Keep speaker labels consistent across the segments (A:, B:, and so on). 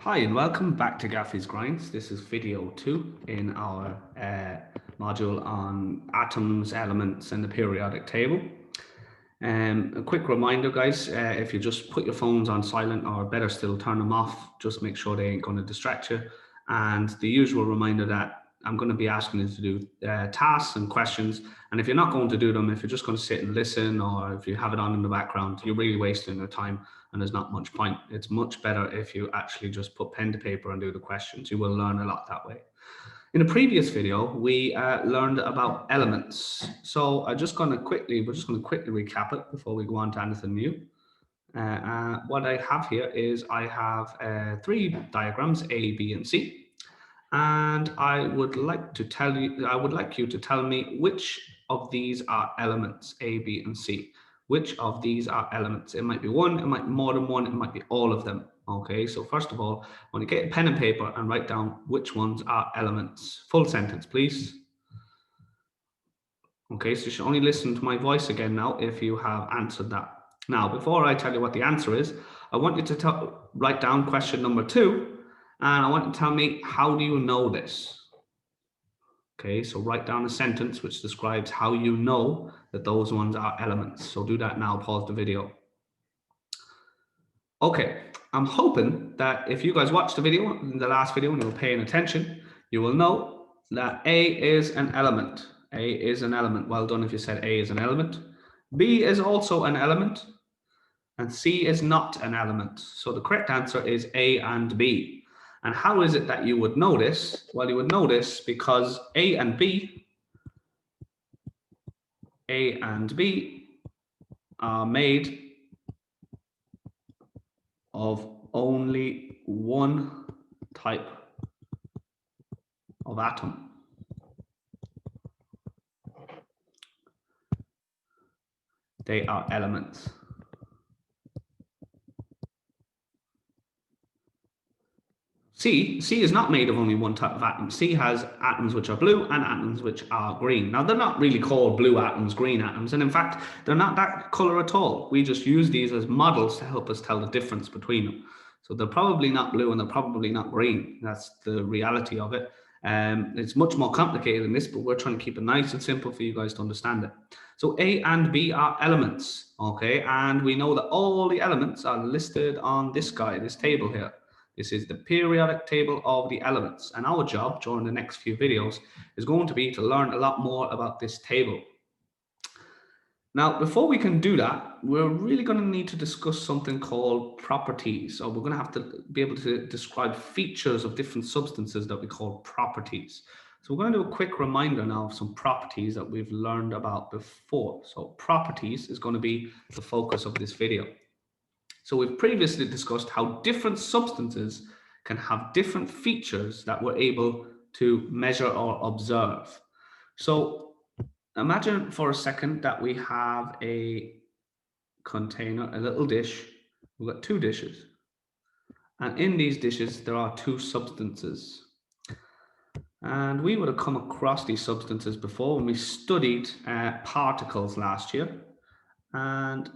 A: Hi and welcome back to Gaffy's Grinds. This is video 2 in our module on atoms, elements and the periodic table. A quick reminder guys, if you just put your phones on silent or better still turn them off, just make sure they ain't going to distract you. And the usual reminder that I'm going to be asking you to do tasks and questions. And if you're not going to do them, if you're just going to sit and listen, or if you have it on in the background, you're really wasting your time and there's not much point. It's much better if you actually just put pen to paper and do the questions. You will learn a lot that way. In the previous video, we learned about elements. So we're just going to quickly recap it before we go on to anything new. What I have here is I have 3 diagrams, A, B, and C. And I would like you to tell me which of these are elements, A, B, and C. Which of these are elements? It might be one, it might be more than one, it might be all of them. Okay, so first of all, when you get a pen and paper and write down which ones are elements. Full sentence, please. Okay, so you should only listen to my voice again now if you have answered that. Now, before I tell you what the answer is, I want you to write down question number 2. And I want you to tell me, how do you know this? Okay, so write down a sentence which describes how you know that those ones are elements. So do that now, pause the video. Okay, I'm hoping that if you guys watched the video, in the last video, and you were paying attention, you will know that A is an element. A is an element. Well done if you said A is an element. B is also an element. And C is not an element. So the correct answer is A and B. And how is it that you would know this? Well, you would know this because A and B are made of only one type of atom. They are elements. C is not made of only one type of atom. C has atoms which are blue and atoms which are green. Now, they're not really called blue atoms, green atoms, and in fact, they're not that color at all. We just use these as models to help us tell the difference between them. So they're probably not blue and they're probably not green. That's the reality of it. It's much more complicated than this, but we're trying to keep it nice and simple for you guys to understand it. So A and B are elements, okay? And we know that all the elements are listed on this guy, this table here. This is the periodic table of the elements. And our job during the next few videos is going to be to learn a lot more about this table. Now, before we can do that, we're really going to need to discuss something called properties. So we're going to have to be able to describe features of different substances that we call properties. So we're going to do a quick reminder now of some properties that we've learned about before. So properties is going to be the focus of this video. So we've previously discussed how different substances can have different features that we're able to measure or observe. So imagine for a second that we have a container, a little dish. We've got 2 dishes. And in these dishes, there are 2 substances. And we would have come across these substances before when we studied particles last year. And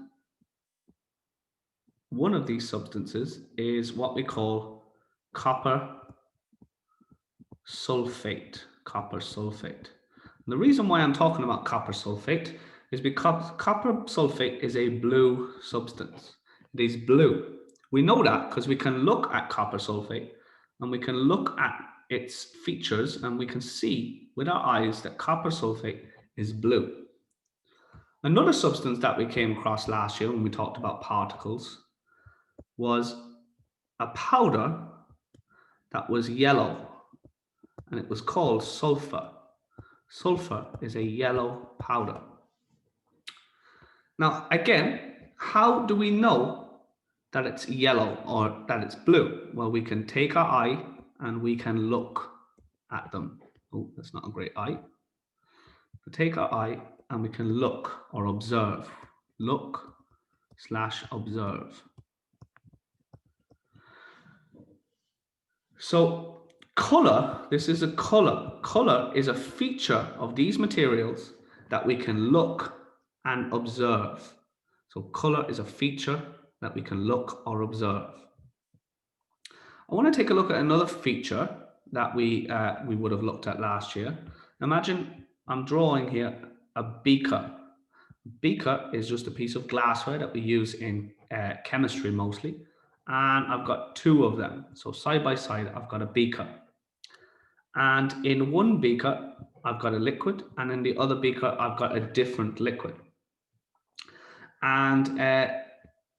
A: one of these substances is what we call copper sulfate. Copper sulfate. And the reason why I'm talking about copper sulfate is because copper sulfate is a blue substance. It is blue. We know that because we can look at copper sulfate and we can look at its features and we can see with our eyes that copper sulfate is blue. Another substance that we came across last year when we talked about particles was a powder that was yellow, and it was called sulfur. Sulfur is a yellow powder. Now, again, how do we know that it's yellow or that it's blue? Well, we can take our eye and we can look at them. Oh, that's not a great eye. We take our eye and we can look or observe. Look/observe. So color, this is a color. Color is a feature of these materials that we can look and observe. So color is a feature that we can look or observe. I want to take a look at another feature that we would have looked at last year. Imagine I'm drawing here a beaker. Beaker is just a piece of glassware that we use in chemistry mostly. And I've got two of them. So side by side, I've got a beaker. And in one beaker, I've got a liquid. And in the other beaker, I've got a different liquid. And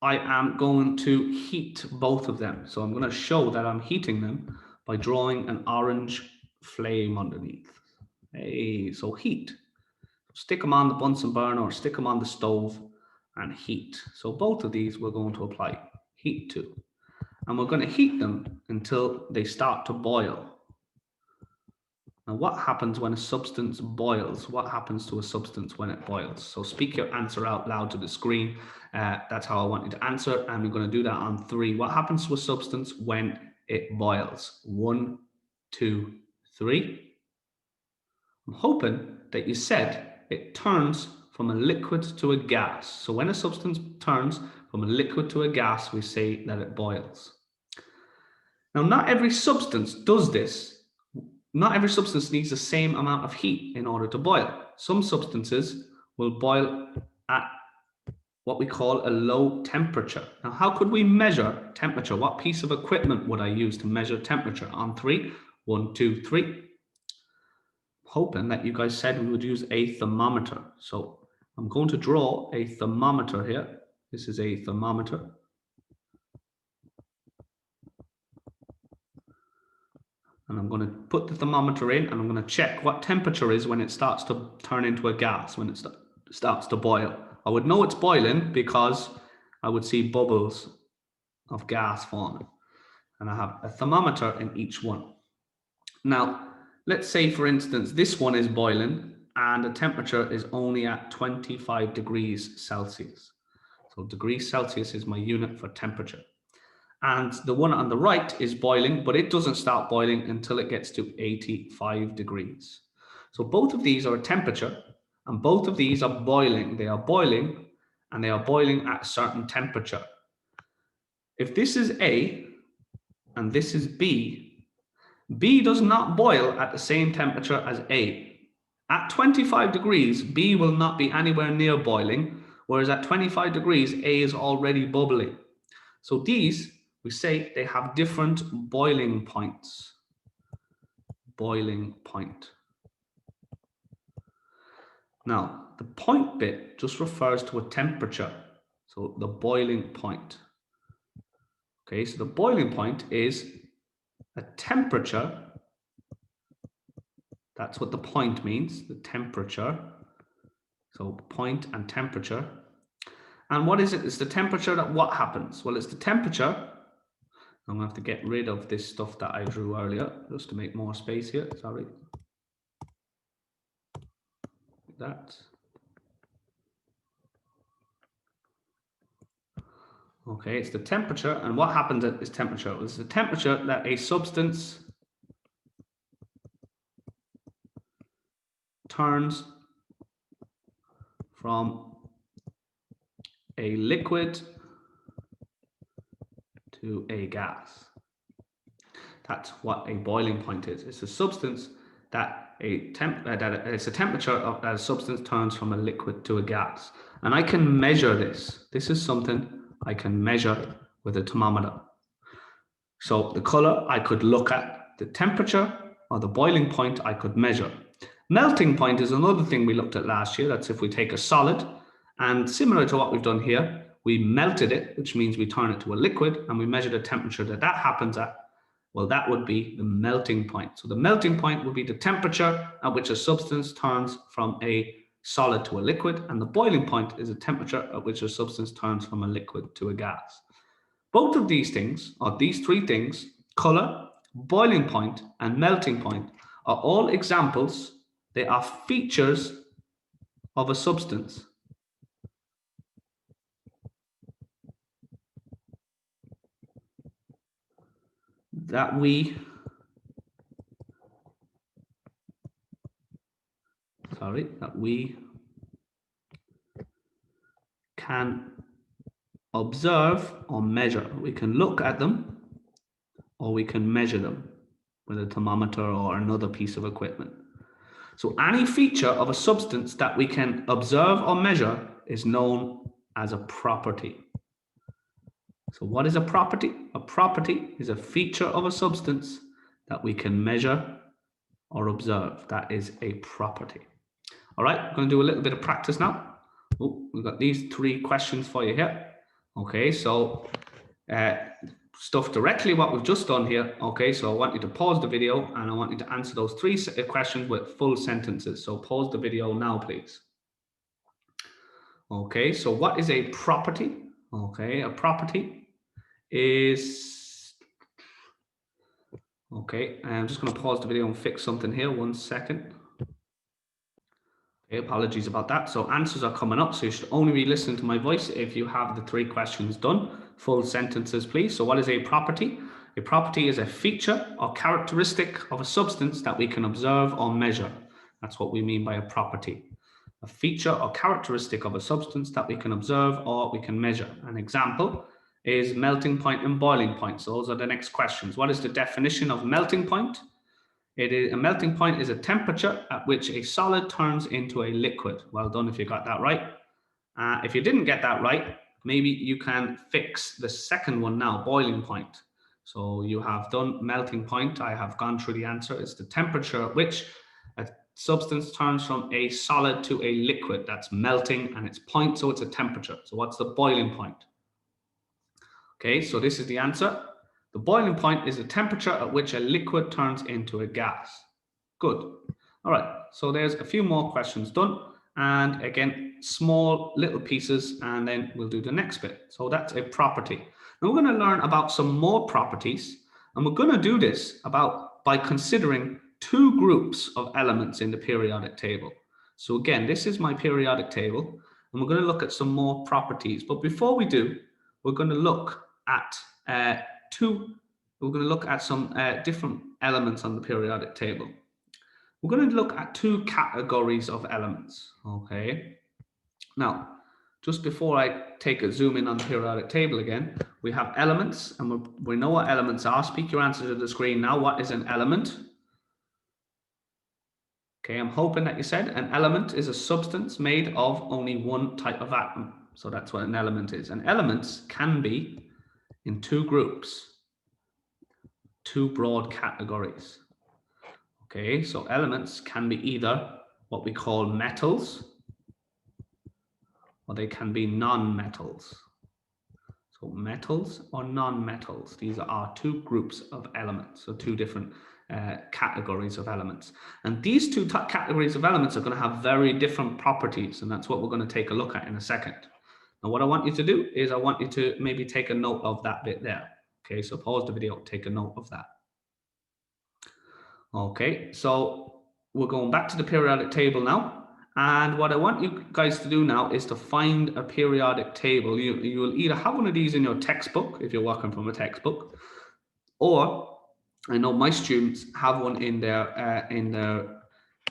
A: I am going to heat both of them. So I'm going to show that I'm heating them by drawing an orange flame underneath. Hey, so heat. Stick them on the Bunsen burner or stick them on the stove and heat. So both of these we're going to apply heat to. And we're going to heat them until they start to boil. Now, what happens when a substance boils? What happens to a substance when it boils? So speak your answer out loud to the screen. That's how I want you to answer. And we're going to do that on 3. What happens to a substance when it boils? 1, 2, 3. I'm hoping that you said it turns from a liquid to a gas. So when a substance turns from a liquid to a gas, we say that it boils. Now, not every substance does this. Not every substance needs the same amount of heat in order to boil. Some substances will boil at what we call a low temperature. Now, how could we measure temperature? What piece of equipment would I use to measure temperature? On 3, 1, 2, 3. Hoping that you guys said we would use a thermometer. So I'm going to draw a thermometer here. This is a thermometer. And I'm going to put the thermometer in and I'm going to check what temperature is when it starts to turn into a gas, when it starts to boil. I would know it's boiling because I would see bubbles of gas forming. And I have a thermometer in each one. Now, let's say, for instance, this one is boiling and the temperature is only at 25 degrees Celsius. So degrees Celsius is my unit for temperature. And the one on the right is boiling, but it doesn't start boiling until it gets to 85 degrees. So both of these are a temperature and both of these are boiling. They are boiling and they are boiling at a certain temperature. If this is A and this is B, B does not boil at the same temperature as A. At 25 degrees, B will not be anywhere near boiling, whereas at 25 degrees, A is already bubbling. So these, we say they have different boiling points. Boiling point. Now, the point bit just refers to a temperature. So the boiling point. Okay, so the boiling point is a temperature. That's what the point means, the temperature. So point and temperature. And what is it? It's the temperature that what happens? Well, it's the temperature. I'm going to have to get rid of this stuff that I drew earlier just to make more space here. Sorry. Like that. Okay, it's the temperature. And what happens at this temperature? It's the temperature that a substance turns from a liquid to a gas. That's what a boiling point is. It's a substance that it's a temperature of that a substance turns from a liquid to a gas. And I can measure this. This is something I can measure with a thermometer. So the color I could look at, the temperature or the boiling point I could measure. Melting point is another thing we looked at last year. That's if we take a solid and similar to what we've done here, we melted it, which means we turn it to a liquid and we measure the temperature that happens at. Well, that would be the melting point. So the melting point would be the temperature at which a substance turns from a solid to a liquid, and the boiling point is the temperature at which a substance turns from a liquid to a gas. Both of these things, or these 3 things, color, boiling point, and melting point, are all examples. They are features of a substance. That we can observe or measure. We can look at them or we can measure them with a thermometer or another piece of equipment. So any feature of a substance that we can observe or measure is known as a property. So what is a property? A property is a feature of a substance that we can measure or observe. That is a property. All right, I'm going to do a little bit of practice now. Oh, we've got these 3 questions for you here. Okay, so stuff directly what we've just done here. Okay, so I want you to pause the video and I want you to answer those 3 questions with full sentences. So pause the video now, please. Okay, so what is a property? Okay, a property is... Okay, I'm just going to pause the video and fix something here. 1 second. Okay, apologies about that. So answers are coming up. So you should only be listening to my voice if you have the 3 questions done. Full sentences, please. So what is a property? A property is a feature or characteristic of a substance that we can observe or measure. That's what we mean by a property. A feature or characteristic of a substance that we can observe or we can measure. An example is melting point and boiling point. So those are the next questions. What is the definition of melting point? A melting point is a temperature at which a solid turns into a liquid. Well done if you got that right. If you didn't get that right, maybe you can fix the second one now, boiling point. So you have done melting point. I have gone through the answer. It's the temperature at which a substance turns from a solid to a liquid. That's melting and it's point, so it's a temperature. So what's the boiling point? Okay, so this is the answer. The boiling point is the temperature at which a liquid turns into a gas. Good. All right, so there's a few more questions done. And again, small little pieces, and then we'll do the next bit. So that's a property. Now we're going to learn about some more properties. And we're going to do this by considering 2 groups of elements in the periodic table. So again, this is my periodic table. And we're going to look at some more properties. But before we do, we're going to look at some different elements on the periodic table. We're going to look at 2 categories of elements. Okay. Now, just before I take a zoom in on the periodic table again, we have elements, and we know what elements are. Speak your answer to the screen now. What is an element? Okay, I'm hoping that you said an element is a substance made of only one type of atom. So that's what an element is. And elements can be in 2 groups, 2 broad categories. Okay, so elements can be either what we call metals, or they can be non-metals. So metals or non-metals, these are 2 groups of elements, so 2 different categories of elements. And these 2 categories of elements are going to have very different properties, and that's what we're going to take a look at in a second. Now, what I want you to do is I want you to maybe take a note of that bit there. Okay, so pause the video, take a note of that. Okay, so we're going back to the periodic table now. And what I want you guys to do now is to find a periodic table. You will either have one of these in your textbook, if you're working from a textbook, or I know my students have one in their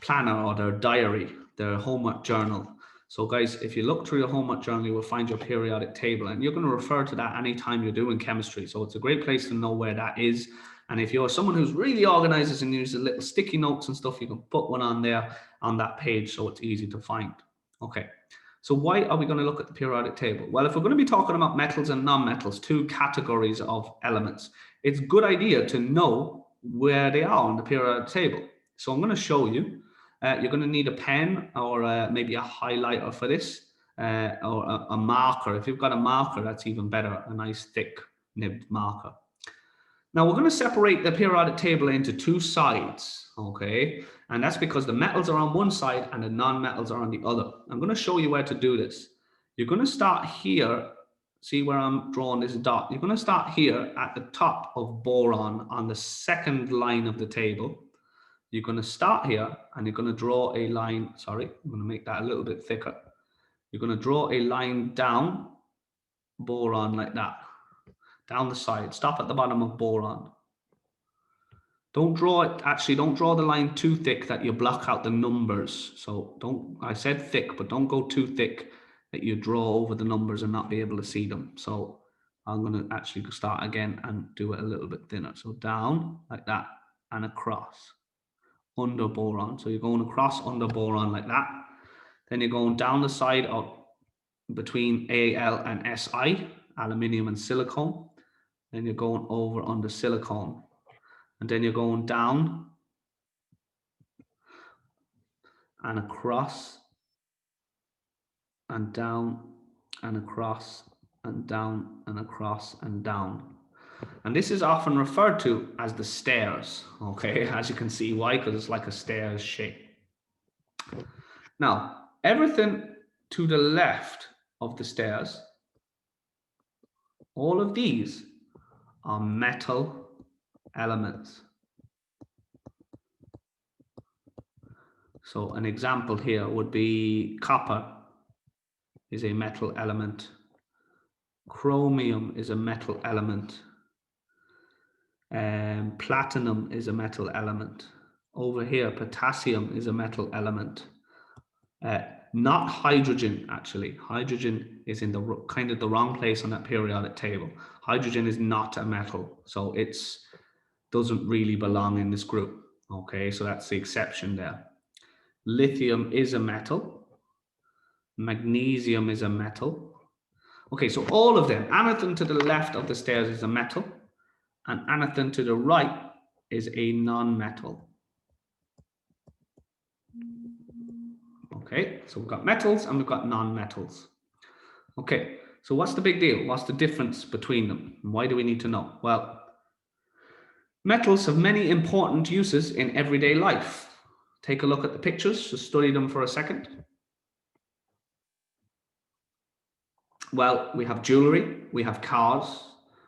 A: planner or their diary, their homework journal. So guys, if you look through your homework journal, you will find your periodic table, and you're going to refer to that anytime you're doing chemistry. So it's a great place to know where that is. And if you're someone who's really organizes and uses little sticky notes and stuff, you can put one on there on that page so it's easy to find. Okay, so why are we going to look at the periodic table? Well, if we're going to be talking about metals and non-metals, 2 categories of elements, it's a good idea to know where they are on the periodic table. So I'm going to show you. You're going to need a pen or maybe a highlighter for this, or a marker. If you've got a marker, that's even better, a nice thick nibbed marker. Now we're going to separate the periodic table into 2 sides, okay? And that's because the metals are on one side and the non-metals are on the other. I'm going to show you where to do this. You're going to start here. See where I'm drawing this dot? You're going to start here at the top of boron on the 2nd line of the table. You're going to start here and you're going to draw a line. Sorry, I'm going to make that a little bit thicker. You're going to draw a line down boron like that. Down the side, stop at the bottom of boron. Don't draw it, actually don't draw the line too thick that you block out the numbers. So I said thick, but don't go too thick that you draw over the numbers and not be able to see them. So I'm going to actually start again and do it a little bit thinner. So down like that and across under boron. So you're going across under boron like that. Then you're going down the side of between Al and Si, aluminium and silicon. Then you're going over under silicon. And then you're going down and across and down and across and down and across and down. And this is often referred to as the stairs, okay? As you can see, why? Because it's like a stairs shape. Now, everything to the left of the stairs, all of these are metal elements. So an example here would be copper is a metal element. Chromium is a metal element. Platinum is a metal element. Over here, potassium is a metal element. Not hydrogen, actually. Hydrogen is in the kind of the wrong place on that periodic table. Hydrogen is not a metal, so it's doesn't really belong in this group. Okay, so that's the exception there. Lithium is a metal. Magnesium is a metal. Okay, so all of them, anything to the left of the stairs is a metal, and anything to the right is a non-metal. Okay, so we've got metals and we've got non-metals. Okay, so what's the big deal? What's the difference between them? And why do we need to know? Well, metals have many important uses in everyday life. Take a look at the pictures, just study them for a second. Well, we have jewelry, we have cars,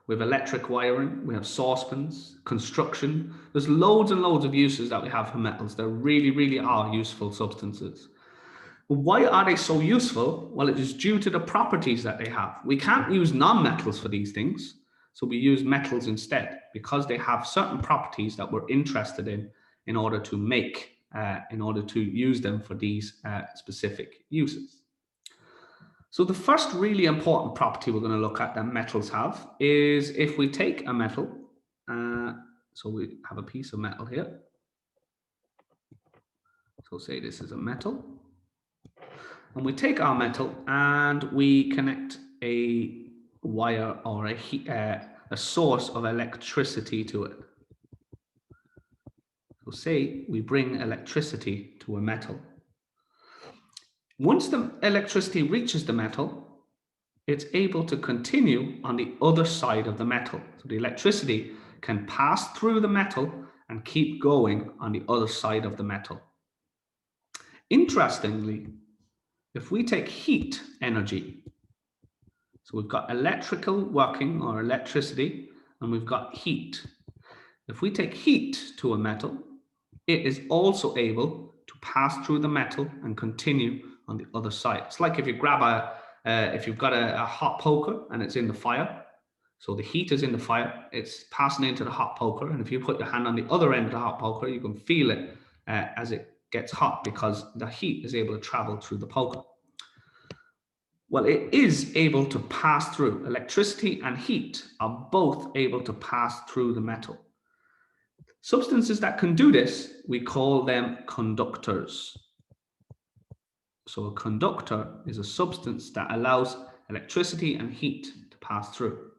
A: we have electric wiring, we have saucepans, construction. There's loads and loads of uses that we have for metals. They really, really are useful substances. But why are they so useful? Well, it is due to the properties that they have. We can't use non-metals for these things, so we use metals instead because they have certain properties that we're interested in order to make, in order to use them for these specific uses. So the first really important property we're going to look at that metals have is if we take a metal, so we have a piece of metal here. So say this is a metal. And we take our metal and we connect a wire or a source of electricity to it. So say we bring electricity to a metal. Once the electricity reaches the metal, it's able to continue on the other side of the metal. So the electricity can pass through the metal and keep going on the other side of the metal. Interestingly, if we take heat energy, so we've got electrical working or electricity, and we've got heat. If we take heat to a metal, it is also able to pass through the metal and continue on the other side. It's like if you grab if you've got a hot poker and it's in the fire, so the heat is in the fire, it's passing into the hot poker, and if you put your hand on the other end of the hot poker, you can feel it as it gets hot because the heat is able to travel through the poker. Well, it is able to pass through. Electricity and heat are both able to pass through the metal. Substances that can do this, we call them conductors. So a conductor is a substance that allows electricity and heat to pass through.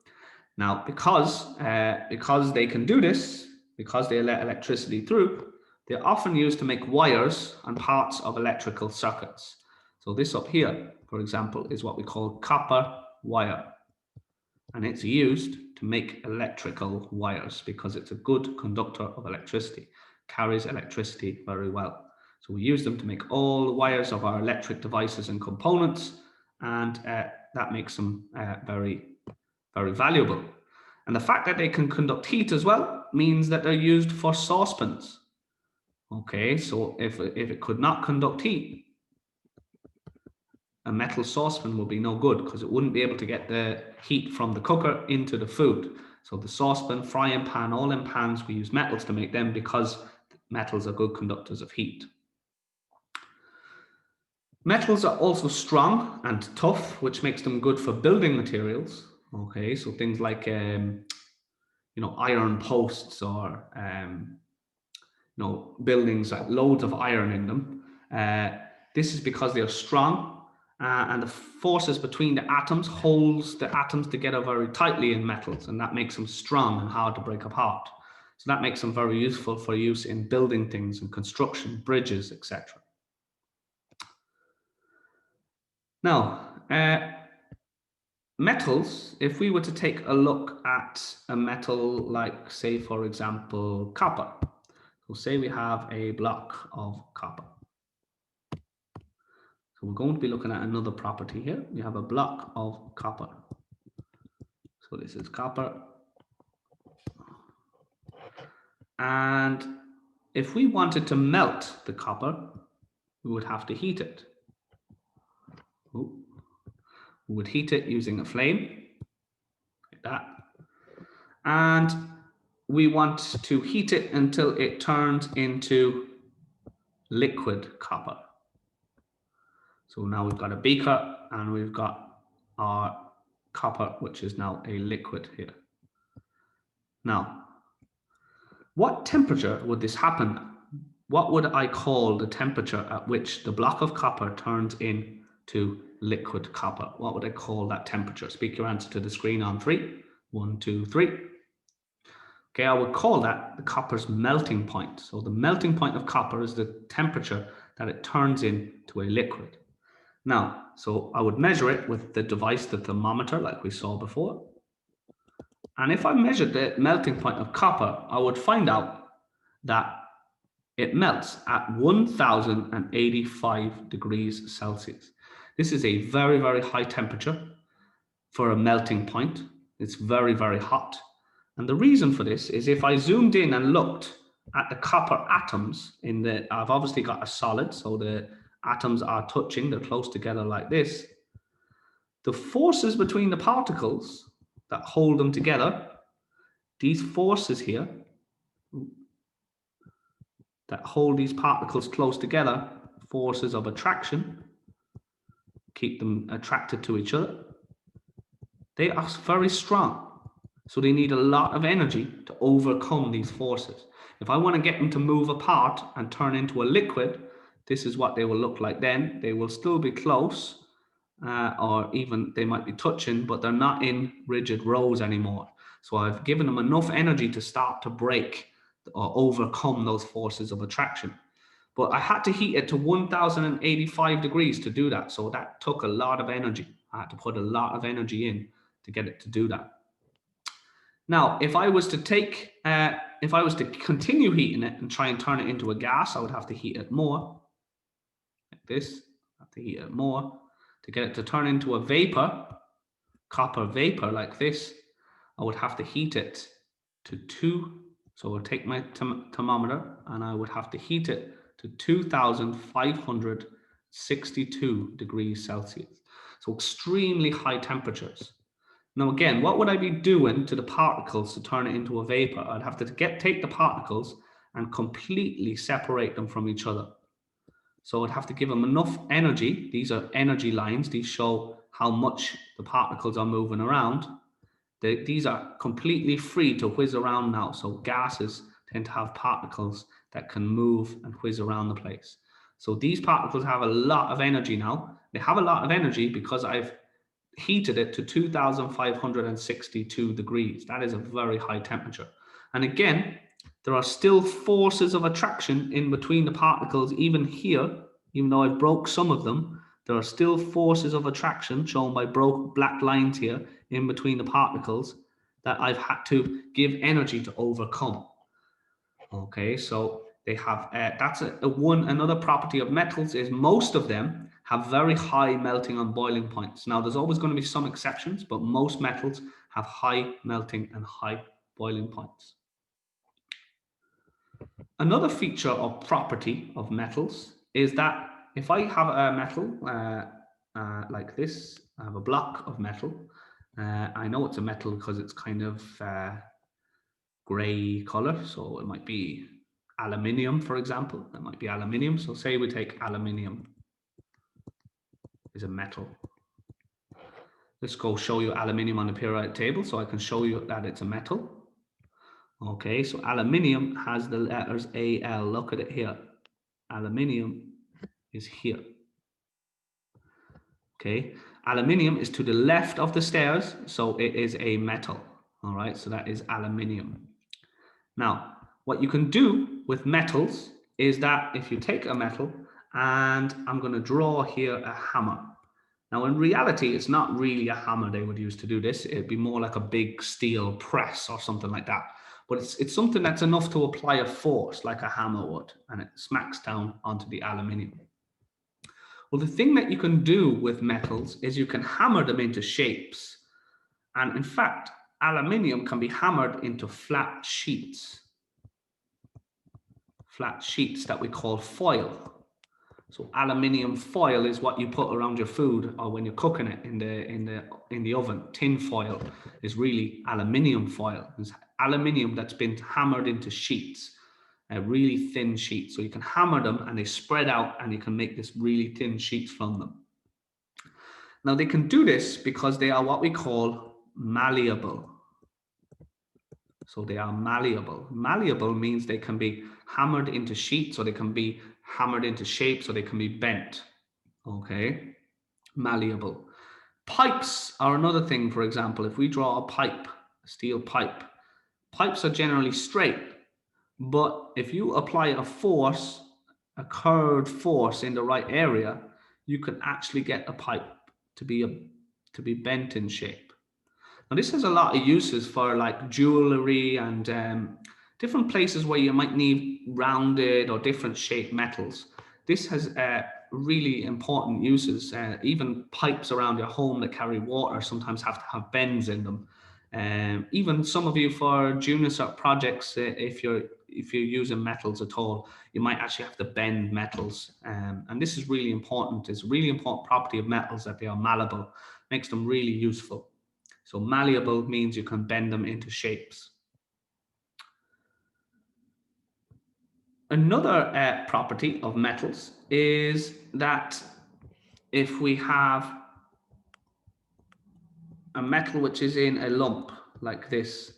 A: Now, because they can do this, because they let electricity through, they're often used to make wires and parts of electrical circuits. So this up here, for example, is what we call copper wire. And it's used to make electrical wires because it's a good conductor of electricity, carries electricity very well. So we use them to make all the wires of our electric devices and components, and that makes them very, very valuable. And the fact that they can conduct heat as well means that they're used for saucepans. Okay, so if it could not conduct heat, a metal saucepan would be no good because it wouldn't be able to get the heat from the cooker into the food. So the saucepan, frying pan, all in pans, we use metals to make them because metals are good conductors of heat. Metals are also strong and tough, which makes them good for building materials. Okay, so things like iron posts or buildings like loads of iron in them. This is because they're strong, and the forces between the atoms holds the atoms together very tightly in metals, and that makes them strong and hard to break apart. So that makes them very useful for use in building things and construction, bridges, etc. Now, metals, if we were to take a look at a metal like, say, for example, copper. So say we have a block of copper. So we're going to be looking at another property here. We have a block of copper. So this is copper. And if we wanted to melt the copper, we would have to heat it. Ooh. We would heat it using a flame, like that. And we want to heat it until it turns into liquid copper. So now we've got a beaker and we've got our copper, which is now a liquid here. Now, what temperature would this happen? What would I call the temperature at which the block of copper turns into liquid copper? What would I call that temperature? Speak your answer to the screen on 3. 1, 2, 3. Okay, I would call that the copper's melting point. So the melting point of copper is the temperature that it turns into a liquid. Now, so I would measure it with the device, the thermometer, like we saw before. And if I measured the melting point of copper, I would find out that it melts at 1085 degrees Celsius. This is a very, very high temperature for a melting point. It's very, very hot. And the reason for this is if I zoomed in and looked at the copper atoms I've obviously got a solid, so the atoms are touching, they're close together like this. The forces between the particles that hold them together, these forces here that hold these particles close together, forces of attraction, keep them attracted to each other, they are very strong. So they need a lot of energy to overcome these forces. If I want to get them to move apart and turn into a liquid, this is what they will look like then. They will still be close, or even they might be touching, but they're not in rigid rows anymore. So I've given them enough energy to start to break or overcome those forces of attraction. But I had to heat it to 1085 degrees to do that. So that took a lot of energy. I had to put a lot of energy in to get it to do that. Now, if I was to continue heating it and try and turn it into a gas, I would have to heat it more, like this. I have to heat it more to get it to turn into a vapor, copper vapor like this. I would have to heat it to 2. So I would take my thermometer and I would have to heat it to 2562 degrees Celsius. So extremely high temperatures. Now, again, what would I be doing to the particles to turn it into a vapor? I'd have to take the particles and completely separate them from each other. So I'd have to give them enough energy. These are energy lines. These show how much the particles are moving around. These are completely free to whiz around now. So gases tend to have particles that can move and whiz around the place. So these particles have a lot of energy now. They have a lot of energy because I've heated it to 2562 degrees. That is a very high temperature. And again, there are still forces of attraction in between the particles, even here, even though I've broke some of them, there are still forces of attraction shown by black lines here in between the particles that I've had to give energy to overcome. Okay, so they have, that's another property of metals is most of them have very high melting and boiling points. Now, there's always going to be some exceptions, but most metals have high melting and high boiling points. Another feature or property of metals is that if I have a metal like this, I have a block of metal. I know it's a metal because it's kind of gray color, so it might be aluminium, for example. That might be aluminium. So say we take aluminium is a metal. Let's go show you aluminium on the periodic table so I can show you that it's a metal. Okay, so aluminium has the letters Al. Look at it here. Aluminium is here. Okay, aluminium is to the left of the stairs, so it is a metal. All right, so that is aluminium. Now, what you can do with metals is that if you take a metal, and I'm going to draw here a hammer. Now, in reality, it's not really a hammer they would use to do this. It'd be more like a big steel press or something like that. But it's something that's enough to apply a force like a hammer would, and it smacks down onto the aluminium. Well, the thing that you can do with metals is you can hammer them into shapes. And in fact, aluminium can be hammered into flat sheets. Flat sheets that we call foil. So aluminium foil is what you put around your food or when you're cooking it in the oven. Tin foil is really aluminium foil. It's aluminium that's been hammered into sheets, a really thin sheet. So you can hammer them and they spread out and you can make this really thin sheets from them. Now they can do this because they are what we call malleable. So they are malleable. Malleable means they can be hammered into sheets, or they can be hammered into shapes, or they can be bent. Okay, malleable. Pipes are another thing. For example, if we draw a pipe, a steel pipe, pipes are generally straight. But if you apply a force, a curved force in the right area, you can actually get a pipe to be bent in shape. Now, this has a lot of uses for like jewelry and different places where you might need rounded or different shaped metals. This has really important uses. Even pipes around your home that carry water sometimes have to have bends in them. Even some of you for junior cert projects, if you're using metals at all, you might actually have to bend metals. And this is really important. It's a really important property of metals that they are malleable, makes them really useful. So malleable means you can bend them into shapes. Another property of metals is that if we have a metal which is in a lump like this,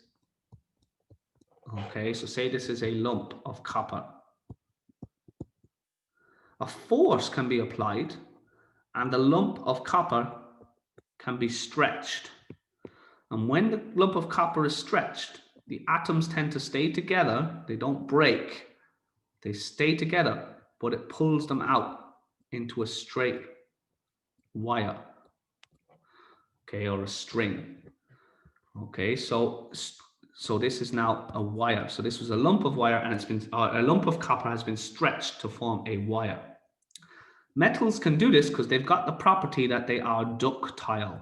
A: okay, so say this is a lump of copper, a force can be applied and the lump of copper can be stretched. And when the lump of copper is stretched, the atoms tend to stay together. They don't break. They stay together, but it pulls them out into a straight wire, okay, or a string. Okay, so this is now a wire. So this was a lump of wire, and it's been a lump of copper has been stretched to form a wire. Metals can do this because they've got the property that they are ductile.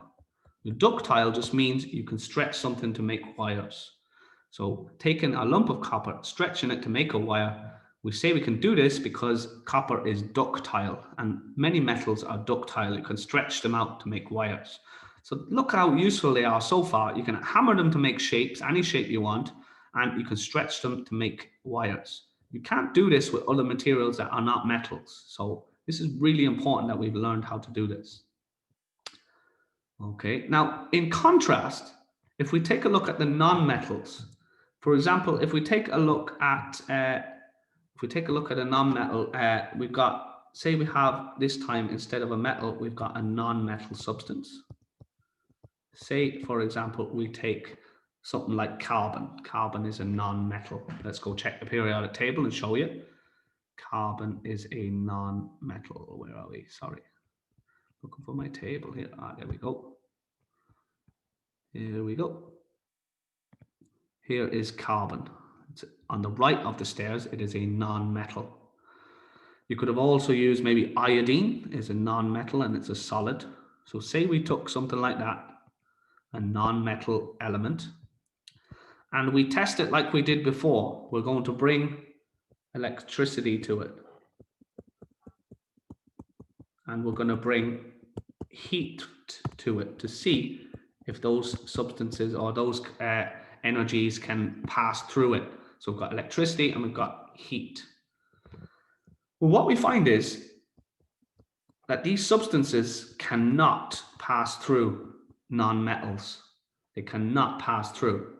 A: Ductile just means you can stretch something to make wires. So taking a lump of copper, stretching it to make a wire, we say we can do this because copper is ductile, and many metals are ductile. You can stretch them out to make wires. So look how useful they are so far. You can hammer them to make shapes, any shape you want, and you can stretch them to make wires. You can't do this with other materials that are not metals. So this is really important that we've learned how to do this. Okay, now in contrast, if we take a look at the non-metals, for example, if we take a look at a non-metal, we've got, say we have this time instead of a metal, we've got a non-metal substance. Say, for example, we take something like carbon. Carbon is a non-metal. Let's go check the periodic table and show you. Carbon is a non-metal. Where are we? Sorry. Looking for my table here. There we go. Here we go. Here is carbon. It's on the right of the stairs. It is a non-metal. You could have also used maybe iodine is a non-metal and it's a solid. So say we took something like that, a non-metal element, and we test it like we did before. We're going to bring electricity to it. And we're going to bring heat to it to see if those substances or those energies can pass through it. So we've got electricity and we've got heat. Well, what we find is that these substances cannot pass through non-metals. They cannot pass through.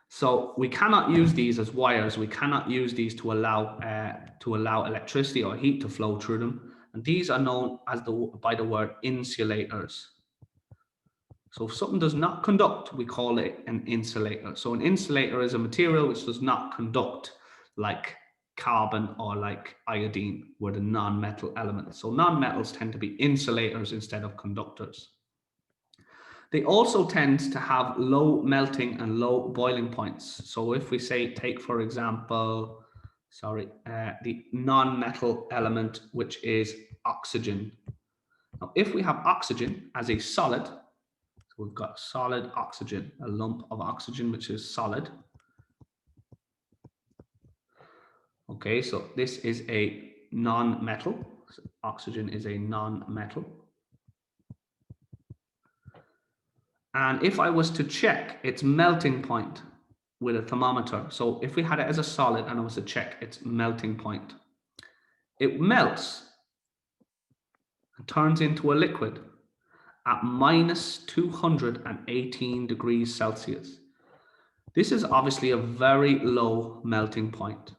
A: So we cannot use these as wires. We cannot use these to allow electricity or heat to flow through them. And these are known as by the word insulators. So if something does not conduct, we call it an insulator. So an insulator is a material which does not conduct, like carbon or like iodine were the non-metal elements. So non-metals tend to be insulators instead of conductors. They also tend to have low melting and low boiling points. So if we say, take for example, the non-metal element, which is oxygen. Now, if we have oxygen as a solid, so we've got solid oxygen, a lump of oxygen, which is solid. Okay, so this is a non-metal. So oxygen is a non-metal. And if I was to check its melting point with a thermometer, so if we had it as a solid and I was to check its melting point, it melts and turns into a liquid at minus 218 degrees Celsius. This is obviously a very low melting point.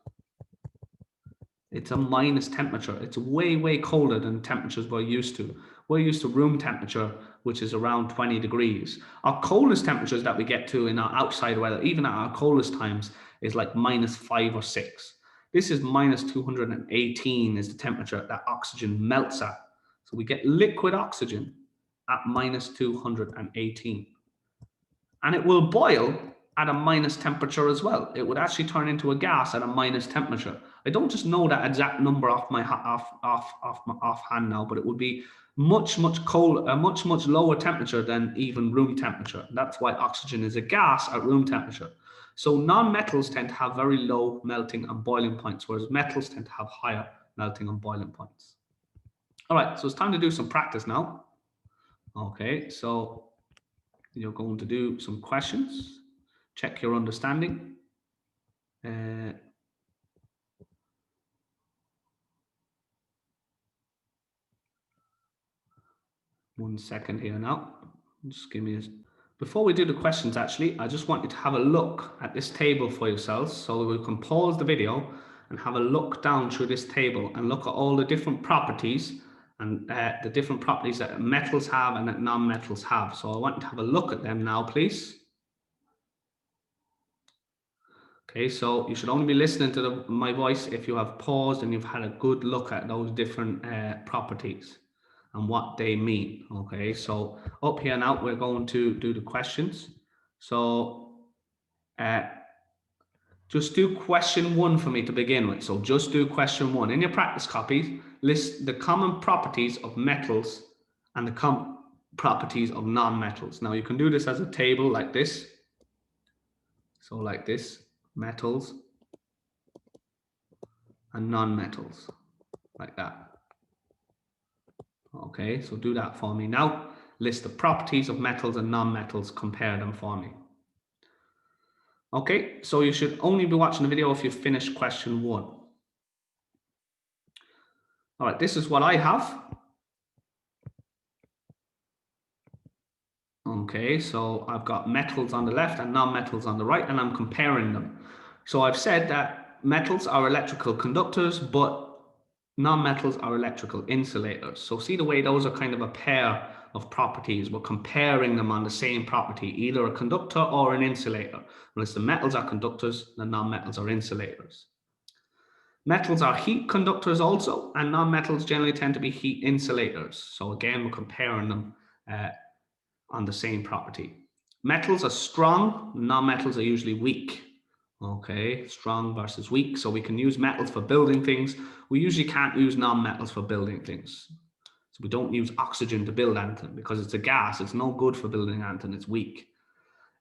A: It's a minus temperature. It's way, way colder than temperatures we're used to. We're used to room temperature, which is around 20 degrees. Our coldest temperatures that we get to in our outside weather, even at our coldest times, is like minus 5 or 6. This is minus 218 is the temperature that oxygen melts at. So we get liquid oxygen at minus 218. And it will boil at a minus temperature as well. It would actually turn into a gas at a minus temperature. I don't just know that exact number offhand now, but it would be much colder, a much lower temperature than even room temperature. That's why oxygen is a gas at room temperature. So non-metals tend to have very low melting and boiling points, whereas metals tend to have higher melting and boiling points. All right, so it's time to do some practice now. Okay, so you're going to do some questions. Check your understanding. 1 second here now. Just give me before we do the questions, actually, I just want you to have a look at this table for yourselves. So we can pause the video and have a look down through this table and look at all the different properties and the different properties that metals have and that non-metals have. So I want you to have a look at them now, please. Okay, so you should only be listening to my voice if you have paused and you've had a good look at those different properties and what they mean. Okay, so up here now, we're going to do the questions. So just do question 1 for me to begin with. So just do question 1. In your practice copy, list the common properties of metals and the common properties of non-metals. Now you can do this as a table like this. So like this, metals and non-metals, like that. Okay, so do that for me now. List the properties of metals and non-metals, compare them for me. Okay, so you should only be watching the video if you've finished question 1. All right, this is what I have. Okay, so I've got metals on the left and non-metals on the right, and I'm comparing them. So I've said that metals are electrical conductors, but non-metals are electrical insulators. So see the way those are kind of a pair of properties. We're comparing them on the same property, either a conductor or an insulator. Whereas the metals are conductors, the non-metals are insulators. Metals are heat conductors also, and non-metals generally tend to be heat insulators. So again, we're comparing them on the same property. Metals are strong, non-metals are usually weak. Okay, strong versus weak. So we can use metals for building things. We usually can't use non-metals for building things. So we don't use oxygen to build anything because it's a gas. It's no good for building anything. It's weak.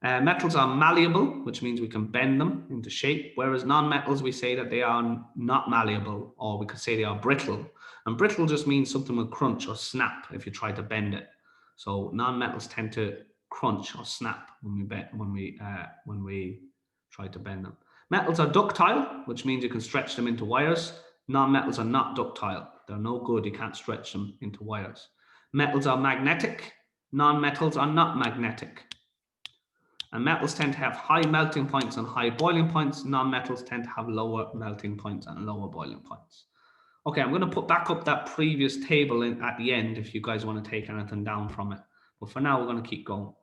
A: Metals are malleable, which means we can bend them into shape, whereas non-metals, we say that they are not malleable, or we could say they are brittle. And brittle just means something will crunch or snap if you try to bend it. So non-metals tend to crunch or snap when we try to bend them. Metals are ductile, which means you can stretch them into wires. Non-metals are not ductile. They're no good. You can't stretch them into wires. Metals are magnetic. Non-metals are not magnetic. And metals tend to have high melting points and high boiling points. Non-metals tend to have lower melting points and lower boiling points. Okay, I'm going to put back up that previous table at the end if you guys want to take anything down from it. But for now, we're going to keep going.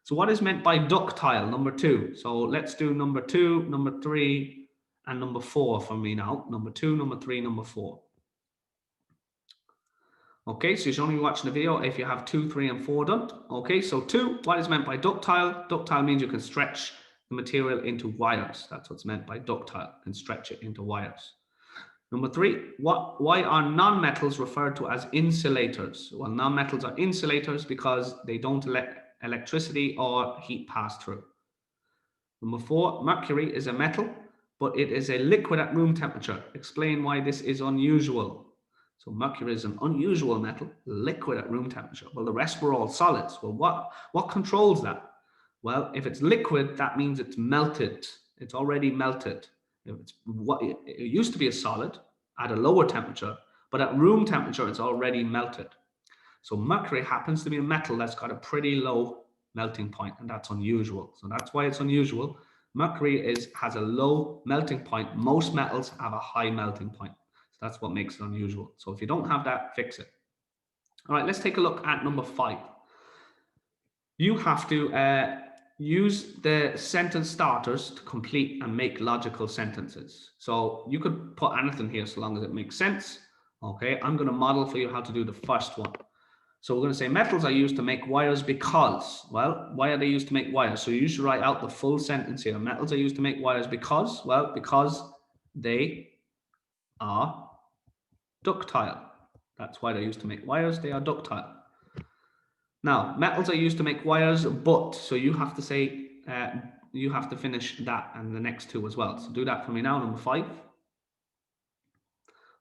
A: So what is meant by ductile, number 2? So let's do number 2, number 3, and number 4 for me now. Number 2, number 3, number 4. Okay, so you should only be watching the video if you have 2, 3, and 4 done. Okay, so 2, what is meant by ductile? Ductile means you can stretch the material into wires. That's what's meant by ductile, and stretch it into wires. Number 3, why are non-metals referred to as insulators? Well, non-metals are insulators because they don't let electricity or heat pass through. Number 4, mercury is a metal, but it is a liquid at room temperature. Explain why this is unusual. So mercury is an unusual metal, liquid at room temperature. Well, the rest were all solids. Well, what controls that? Well, if it's liquid, that means it's melted. It's already melted. It used to be a solid at a lower temperature, but at room temperature, it's already melted. So mercury happens to be a metal that's got a pretty low melting point, and that's unusual. So that's why it's unusual. Mercury has a low melting point. Most metals have a high melting point. So that's what makes it unusual. So if you don't have that, fix it. All right, let's take a look at number 5. You have to use the sentence starters to complete and make logical sentences. So you could put anything here so long as it makes sense. Okay, I'm going to model for you how to do the first one. So we're going to say metals are used to make wires because, well, why are they used to make wires? So you should write out the full sentence here. Metals are used to make wires because, well, because they are ductile. That's why they're used to make wires. They are ductile. Now, metals are used to make wires, but, so you have to say, you have to finish that and the next 2 as well. So do that for me now, number 5.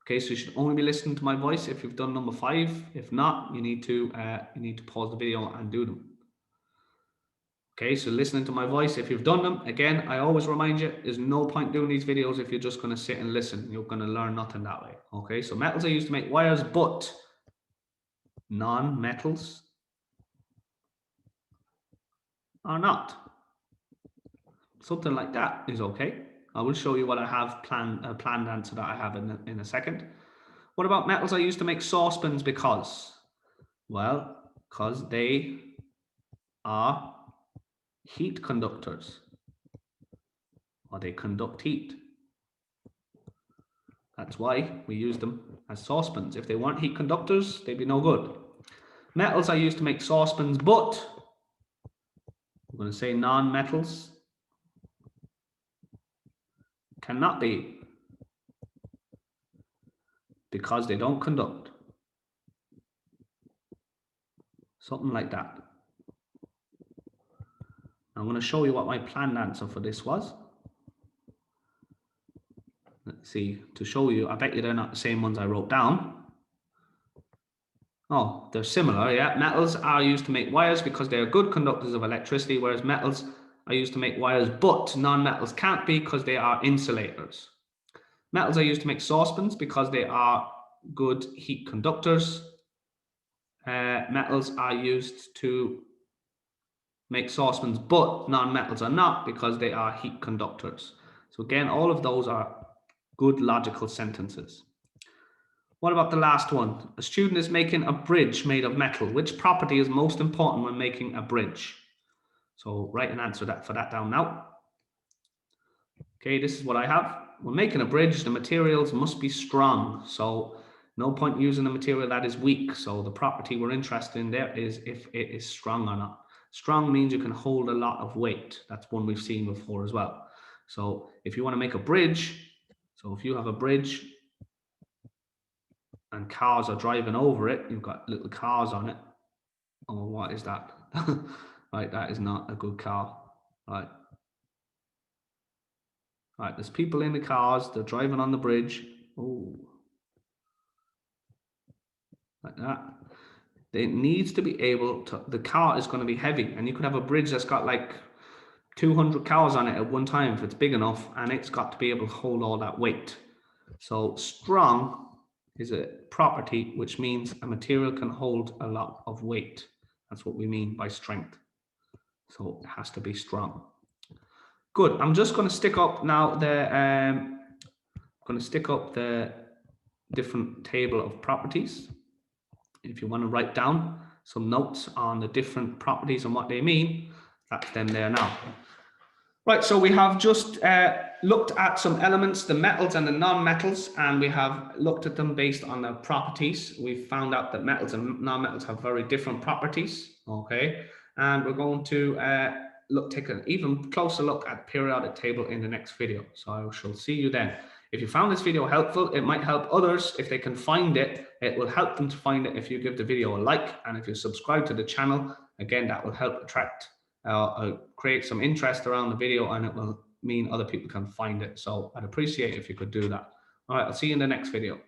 A: Okay, so you should only be listening to my voice if you've done number 5. If not, you need to pause the video and do them. Okay, so listening to my voice if you've done them. Again, I always remind you, there's no point doing these videos if you're just going to sit and listen. You're going to learn nothing that way. Okay, so metals are used to make wires, but non-metals are not. Something like that is okay. I will show you what I have planned answer that I have in a second. What about metals are used to make saucepans because? Well, because they are heat conductors, or they conduct heat. That's why we use them as saucepans. If they weren't heat conductors, they'd be no good. Metals are used to make saucepans, but we're going to say non-metals cannot be because they don't conduct. Something like that. I'm going to show you what my planned answer for this was. Let's see, to show you, I bet you they're not the same ones I wrote down. Oh, they're similar, yeah. Metals are used to make wires because they are good conductors of electricity, whereas metals are used to make wires, but non-metals can't be because they are insulators. Metals are used to make saucepans because they are good heat conductors. Metals are used to make saucepans, but non-metals are not because they are heat conductors. So again, all of those are good logical sentences. What about the last one? A student is making a bridge made of metal. Which property is most important when making a bridge? So write an answer for that down now. Okay, this is what I have. When making a bridge, the materials must be strong. So no point using a material that is weak. So the property we're interested in there is if it is strong or not. Strong means you can hold a lot of weight. That's one we've seen before as well. So if you want to make a bridge, so if you have a bridge and cars are driving over it, you've got little cars on it. Oh, what is that? Right, that is not a good car. Right. Right, there's people in the cars, they're driving on the bridge. Oh. Like that. It needs to be able to, the car is going to be heavy, and you could have a bridge that's got like 200 cars on it at one time if it's big enough, and it's got to be able to hold all that weight. So strong is a property which means a material can hold a lot of weight. That's what we mean by strength. So it has to be strong. Good. I'm just going to stick up now the different table of properties. If you want to write down some notes on the different properties and what they mean, that's them there now. Right, so we have just looked at some elements, the metals and the non-metals, and we have looked at them based on their properties. We've found out that metals and non-metals have very different properties, okay? And we're going to take an even closer look at the periodic table in the next video. So I shall see you then. If you found this video helpful, it might help others. If they can find it, it will help them to find it if you give the video a like, and if you subscribe to the channel, again, that will help attract create some interest around the video, and it will mean other people can find it. So I'd appreciate if you could do that. All right, I'll see you in the next video.